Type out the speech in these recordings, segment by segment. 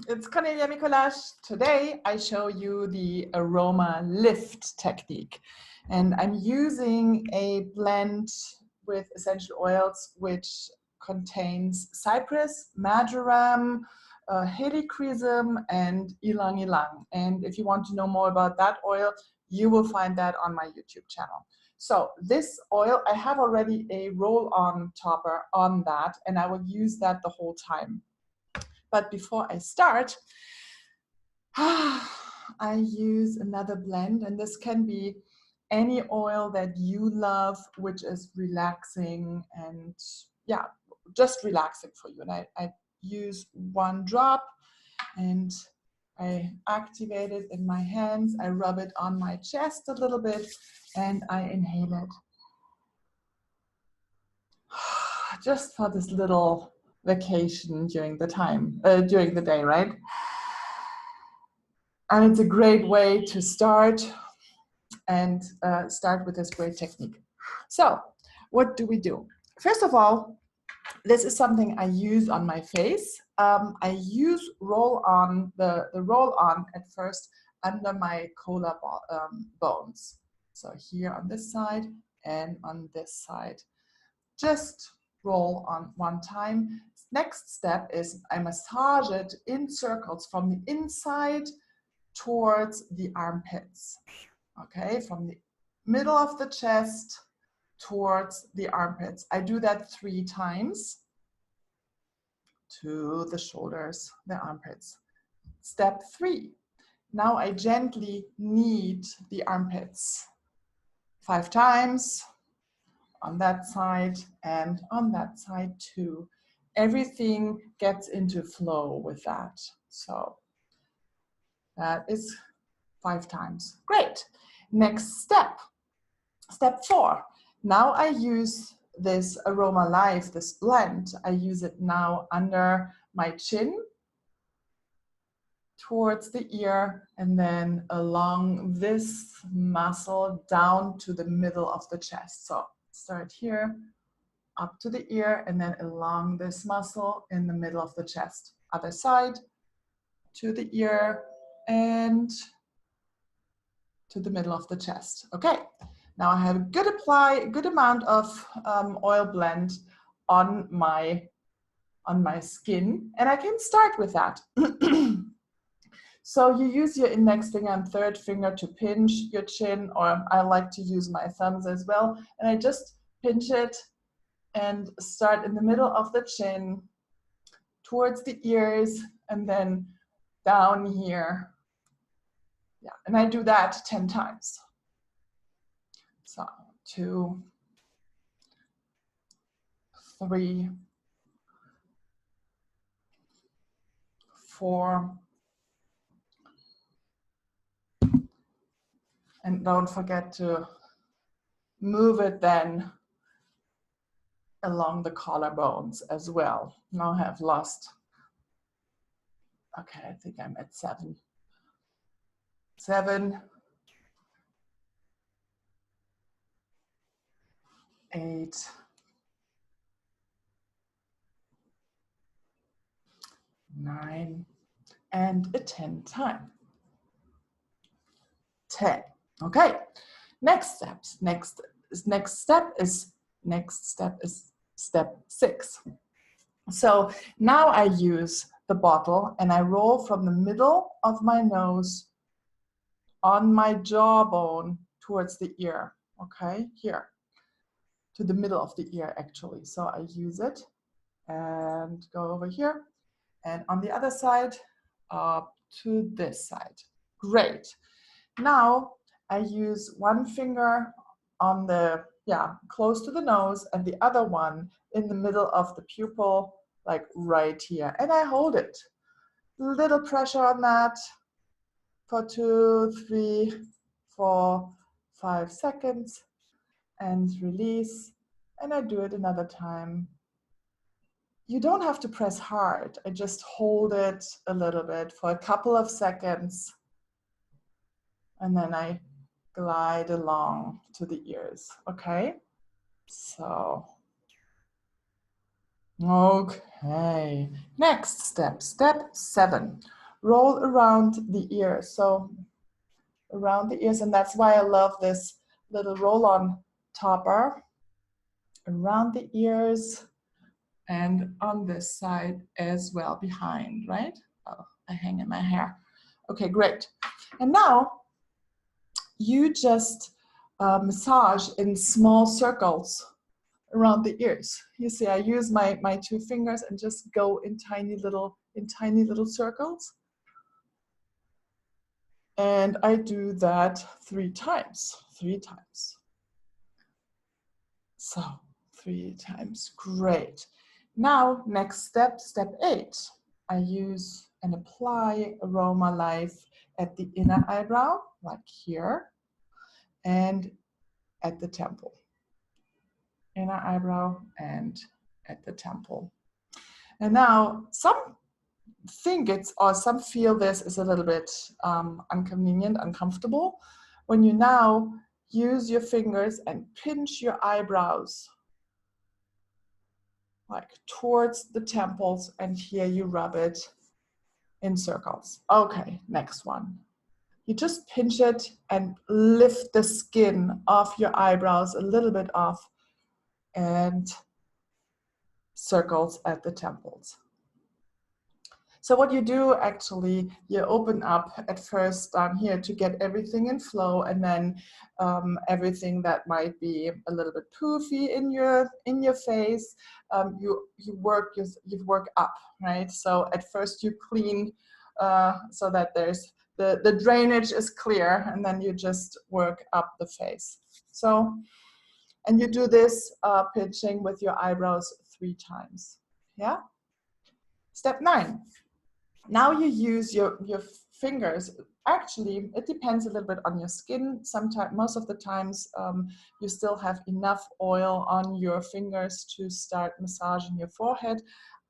It's Cornelia Mikolash. Today I show you the Aroma Lift technique. And I'm using a blend with essential oils which contains cypress, marjoram, helichrysum, and ylang ylang. And if you want to know more about that oil, you will find that on my YouTube channel. So this oil, I have already a roll-on topper on that, and I will use that the whole time. But before I start, I use another blend, and this can be any oil that you love, which is relaxing and yeah, just relaxing for you. And I use 1 drop and I activate it in my hands. I rub it on my chest a little bit and I inhale it. Just for this little vacation during the day, right? And it's a great way to start with this great technique. So what do we do? First of all, this is something I use on my face. I use roll-on, the roll-on at first under my collar bones. So here on this side and on this side. Just roll on 1 time. Next step is I massage it in circles from the inside towards the armpits. Okay, from the middle of the chest towards the armpits. I do that 3 times to the shoulders, the armpits. Step 3. Now I gently knead the armpits 5 times. On that side and on that side too. Everything gets into flow with that. So that is 5 times. Great. Next step. Step 4. Now I use this Aroma Lift, this blend. I use it now under my chin, towards the ear, and then along this muscle down to the middle of the chest. So start here, up to the ear, and then along this muscle in the middle of the chest. Other side, to the ear, and to the middle of the chest. Okay, now I have a good amount of oil blend on my skin, and I can start with that. So you use your index finger and 3rd finger to pinch your chin, or I like to use my thumbs as well, and I just pinch it and start in the middle of the chin, towards the ears, and then down here. Yeah, and I do that 10 times. So 2, 3, 4, and don't forget to move it then along the collarbones as well. Now I have lost, okay, I think I'm at 7. 7, 8, 9, and a 10 time. 10. Okay. Next step is step 6. So now I use the bottle and I roll from the middle of my nose on my jawbone towards the ear. Okay, here to the middle of the ear actually. So I use it and go over here, and on the other side up to this side. Great. Now I use 1 finger on the, close to the nose, and the other one in the middle of the pupil, like right here, and I hold it. Little pressure on that for 2, 3, 4, 5 seconds, and release, and I do it another time. You don't have to press hard. I just hold it a little bit for a couple of seconds, and then I glide along to the ears. Okay, so, okay, Okay, next step, step 7. Roll around the ears. So around the ears, and that's why I love this little roll-on topper. Around the ears and on this side as well, behind, right? Oh, I hang in my hair. Okay, great. And now you just massage in small circles around the ears. You see, I use my 2 fingers and just go in tiny little circles. And I do that 3 times. So 3 times, great. Now, next step, step 8. I use and apply Aroma Lift at the inner eyebrow, like here, and at the temple. Inner eyebrow and at the temple. And now some think it's, or some feel this is a little bit inconvenient, uncomfortable. When you now use your fingers and pinch your eyebrows like towards the temples, and here you rub it in circles. Okay, next one. You just pinch it and lift the skin off your eyebrows a little bit off, and circles at the temples. So what you do actually, you open up at first down here to get everything in flow, and then everything that might be a little bit poofy in your face, you work up, right? So at first you clean so that there's the drainage is clear, and then you just work up the face. So, and you do this pinching with your eyebrows 3 times. Yeah. Step 9. Now you use your fingers. Actually, it depends a little bit on your skin. Sometimes, most of the times, you still have enough oil on your fingers to start massaging your forehead.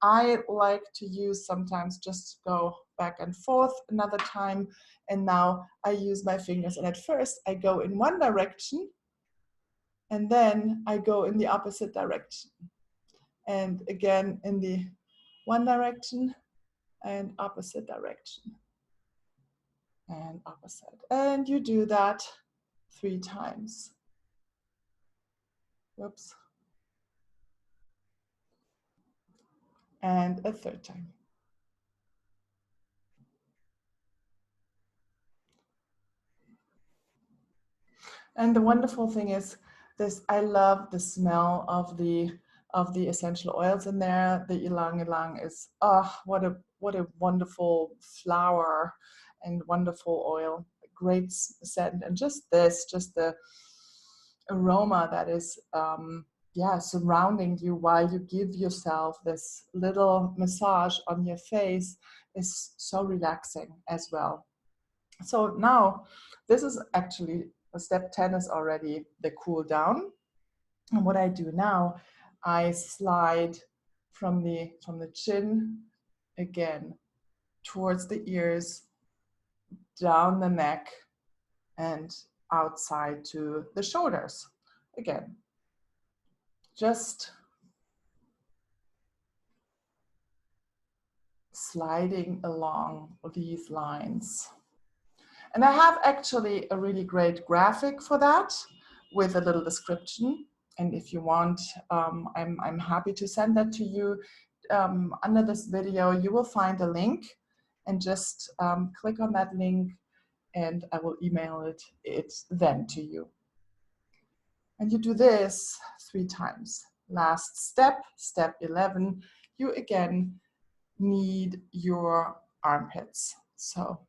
I like to use sometimes just go back and forth another time. And now I use my fingers. And at first I go in one direction, and then I go in the opposite direction. And again in the one direction, and opposite direction, and opposite. And you do that 3 times. Whoops. And a 3rd time. And the wonderful thing is this, I love the smell of the essential oils in there. The ylang ylang is, oh, what a wonderful flower and wonderful oil, great scent. And just the aroma that is surrounding you while you give yourself this little massage on your face is so relaxing as well. So now this is actually step 10 is already the cool down. And what I do now, I slide from the chin again towards the ears, down the neck, and outside to the shoulders. Again, just sliding along these lines. And I have actually a really great graphic for that with a little description. And if you want, I'm happy to send that to you. Under this video, you will find a link, and just click on that link and I will email it then to you. And you do this 3 times. Last step, step 11, you again knead your armpits. So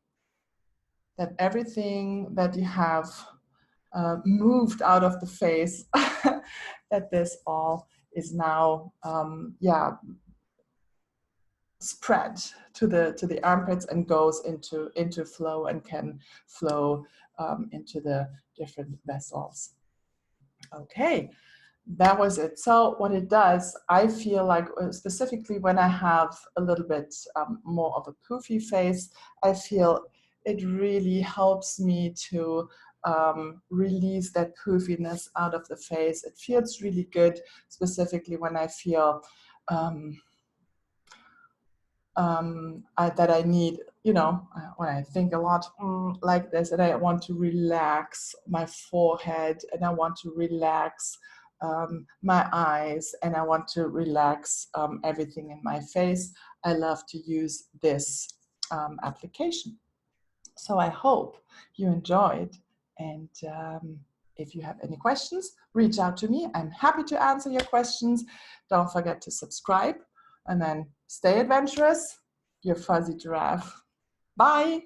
that everything that you have moved out of the face, that this all is now, spread to the armpits and goes into flow, and can flow into the different vessels. Okay, that was it. So what it does, I feel like specifically when I have a little bit more of a poofy face, I feel it really helps me to release that poofiness out of the face. It feels really good, specifically when I feel that I need, you know, when I think a lot like this, and I want to relax my forehead, and I want to relax my eyes, and I want to relax everything in my face, I love to use this application. So I hope you enjoyed, and if you have any questions, reach out to me. I'm happy to answer your questions. Don't forget to subscribe, and then stay adventurous, your fuzzy giraffe. Bye.